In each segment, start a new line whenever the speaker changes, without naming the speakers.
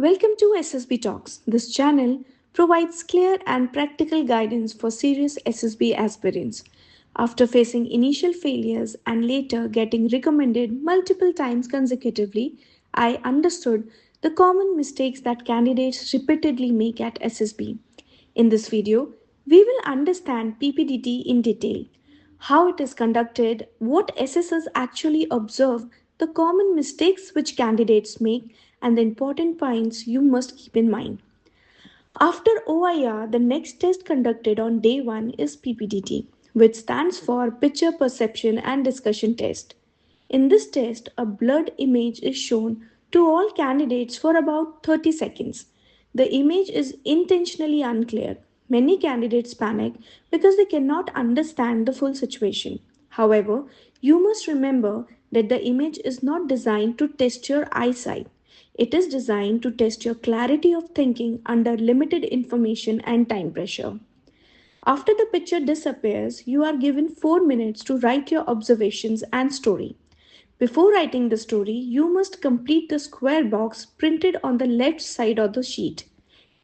Welcome to SSB Talks. This channel provides clear and practical guidance for serious SSB aspirants. After facing initial failures and later getting recommended multiple times consecutively, I understood the common mistakes that candidates repeatedly make at SSB. In this video, we will understand PPDT in detail, how it is conducted, what assessors actually observe, the common mistakes which candidates make, and the important points you must keep in mind. After OIR, the next test conducted on day 1 is PPDT, which stands for Picture Perception and Discussion Test. In this test, a blurred image is shown to all candidates for about 30 seconds. The image is intentionally unclear. Many candidates panic because they cannot understand the full situation. However, you must remember that the image is not designed to test your eyesight. It is designed to test your clarity of thinking under limited information and time pressure. After the picture disappears, you are given 4 minutes to write your observations and story. Before writing the story, you must complete the square box printed on the left side of the sheet.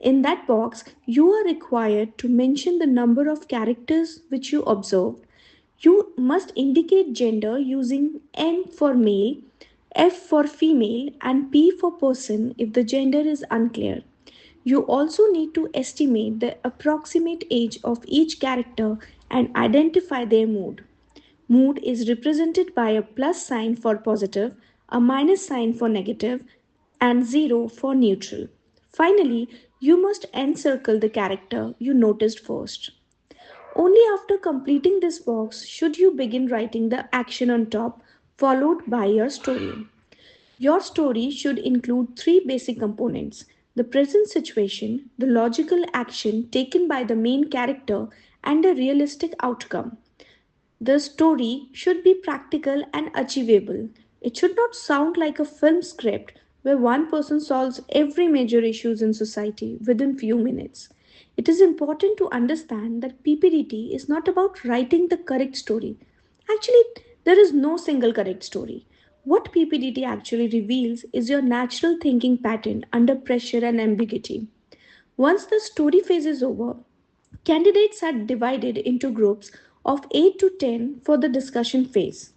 In that box, you are required to mention the number of characters which you observed. You must indicate gender using N for male, F for female, and P for person if the gender is unclear. You also need to estimate the approximate age of each character and identify their mood. Mood is represented by a plus sign for positive, a minus sign for negative, and 0 for neutral. Finally, you must encircle the character you noticed first. Only after completing this box should you begin writing the action on top, followed by your story. Your story should include three basic components: the present situation, the logical action taken by the main character, and a realistic outcome. The story should be practical and achievable. It should not sound like a film script where one person solves every major issues in society within few minutes. It is important to understand that PPDT is not about writing the correct story. Actually, there is no single correct story. What PPDT actually reveals is your natural thinking pattern under pressure and ambiguity. Once the story phase is over, candidates are divided into groups of 8 to 10 for the discussion phase.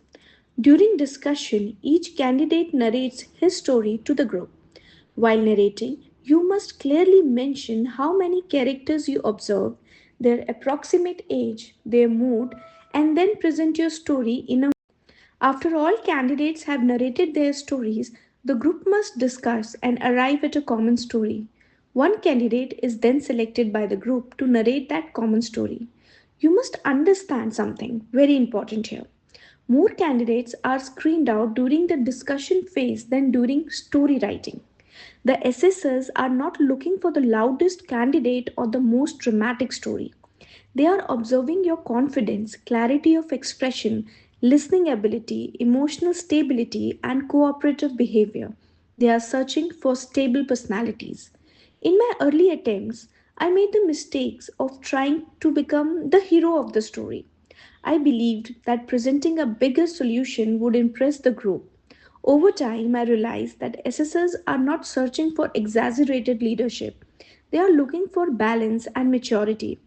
During discussion, each candidate narrates his story to the group. While narrating, you must clearly mention how many characters you observed, their approximate age, their mood, and then present your story in a. After all candidates have narrated their stories, the group must discuss and arrive at a common story. One candidate is then selected by the group to narrate that common story. You must understand something very important here. More candidates are screened out during the discussion phase than during story writing. The assessors are not looking for the loudest candidate or the most dramatic story. They are observing your confidence, clarity of expression, listening ability, emotional stability, and cooperative behavior. They are searching for stable personalities. In my early attempts, I made the mistakes of trying to become the hero of the story. I believed that presenting a bigger solution would impress the group. Over time, I realized that assessors are not searching for exaggerated leadership. They are looking for balance and maturity.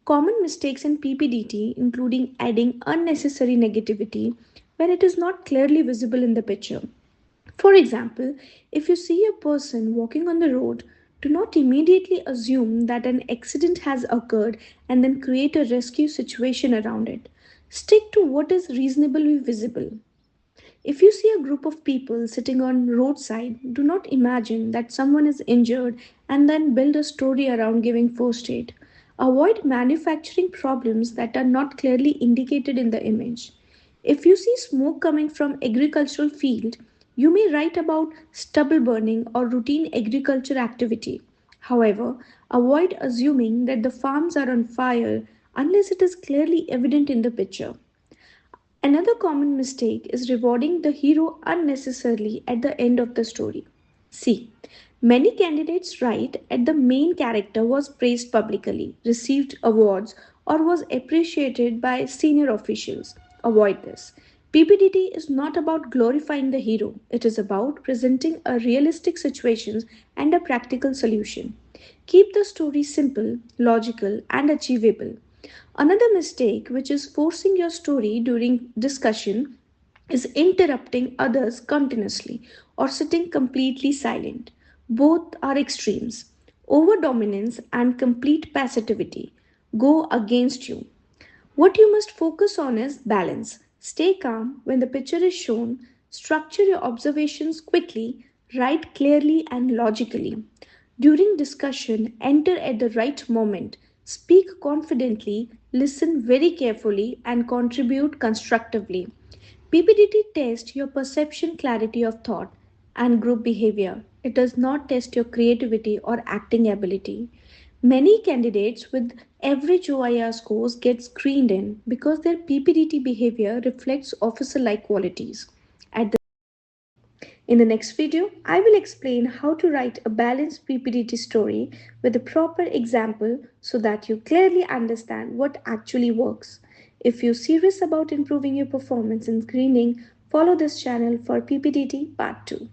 Common mistakes in PPDT, including adding unnecessary negativity when it is not clearly visible in the picture. For example, if you see a person walking on the road, do not immediately assume that an accident has occurred and then create a rescue situation around it. Stick to what is reasonably visible. If you see a group of people sitting on roadside, do not imagine that someone is injured and then build a story around giving first aid. Avoid manufacturing problems that are not clearly indicated in the image. If you see smoke coming from agricultural field, you may write about stubble burning or routine agriculture activity. However, avoid assuming that the farms are on fire unless it is clearly evident in the picture. Another common mistake is rewarding the hero unnecessarily at the end of the story. See, many candidates write at the main character was praised publicly, received awards, or was appreciated by senior officials. Avoid this. PPDT is not about glorifying the hero, it is about presenting a realistic situation and a practical solution. Keep the story simple, logical, and achievable. Another mistake, which is forcing your story during discussion, is interrupting others continuously or sitting completely silent. Both are extremes. Over dominance and complete passivity go against you. What you must focus on is balance. Stay calm when the picture is shown, structure your observations quickly, write clearly and logically. During discussion, enter at the right moment, speak confidently, listen very carefully, and contribute constructively. PPDT tests your perception, clarity of thought, and group behavior. It does not test your creativity or acting ability. Many candidates with average OIR scores get screened in because their PPDT behavior reflects officer like qualities. At the In the next video, I will explain how to write a balanced PPDT story with a proper example so that you clearly understand what actually works. If you're serious about improving your performance in screening, follow this channel for PPDT Part 2.